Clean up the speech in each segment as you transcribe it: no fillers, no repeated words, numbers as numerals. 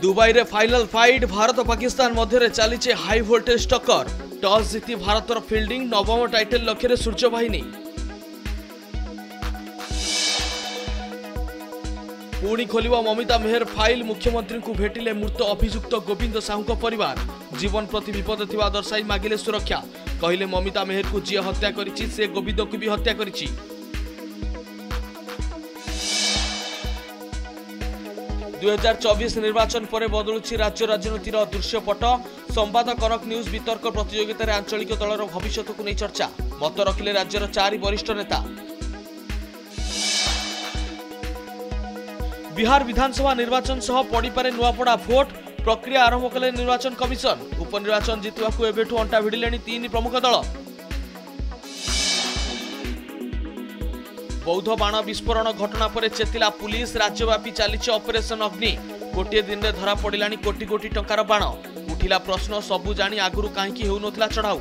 Dubai रे final fight Bharat Pakistan मध्य चली high voltage टक्कर। टॉस जीति भारतर फील्डिंग नवम टाइटल लक्ष्य सूर्य बाहिनी। पुणी खोल ममिता मेहर फाइल। मुख्यमंत्री को भेटिले मृत अभियुक्त गोविंद साहू परिवार। जीवन प्रति विपद थिबा दर्शाई मागिले सुरक्षा। कहले ममिता मेहर को जी हत्या करिछि से गोविंद को भी हत्या करिछि। 2024 निर्वाचन पर बदलुछि राज्य राजनीतिर दृश्यपट। संवाद कनक न्यूज वितर्क प्रतियोगिता आंचलिक दलर भविष्य को नहीं चर्चा। मत रखिले राज्यर 4 वरिष्ठ नेता। बिहार विधानसभा निर्वाचन सह पड़िपारे नुआपड़ा भोट। प्रक्रिया आरंभ कले निर्वाचन कमिशन। उपनिर्वाचन जितवाकू एबेठू अंटा भिड़िलेनी 3 प्रमुख दल। बौद्ध बाण विस्फोरण घटना पर चेतिला पुलिस। राज्यव्यापी चली ऑपरेशन अग्नि। गोटे दिन में धरा पड़िलानी कोटी कोटी टंकार बाण। उठिला प्रश्न सबू जानी आगुरु काहेकि हेउनथला चढ़ाऊ।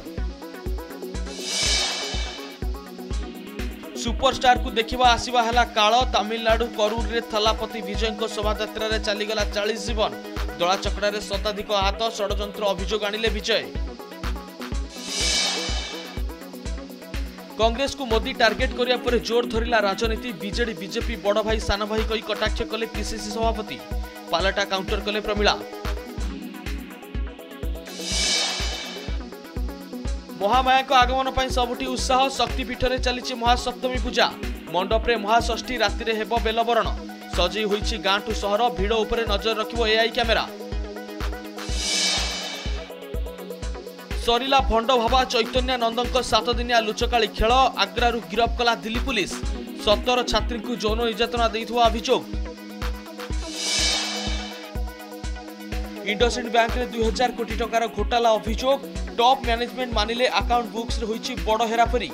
सुपरस्टार को देखिबा आसीबा हला काळ। तमिलनाडु करूर रे थलापति विजय शोभायात्रा रे चलीगला 40 जीवन। दला चकड़ा रे शताधिक आहत। षडयंत्र अभियोग आनिले विजय। कांग्रेस को मोदी टार्गेट करिया पर जोर धरिला राजनीति। बीजेडी बीजेपी बड़ भाई सान भाई कही कटाक्ष कले पीसीसी सभापति। पालटा काउंटर कले प्रमिला। महामाया को आगमन पर सबुठी उत्साह। शक्तिपीठ में चली महासप्तमी पूजा। मंडप रे महाषष्ठी राति रे हेबो बेलबरण। सजई होईछि गाँ टू सहर। भिड़ उपरे नजर रखिबो एआई कैमेरा। सरिला भंड भाबा चैतन्य नंदन 7 दिनिया लुचकाली खेल। आग्रारू गिरफ कला दिल्ली पुलिस। 17 छात्री को यौन निर्यातना देइथुवा अभियोग। इंडसइंड बैंक रे 2000 कोटी टंकार घोटाला अभियोग। टॉप मैनेजमेंट मानिले अकाउंट बुक्स रे होईछि बड़ हेराफेरी।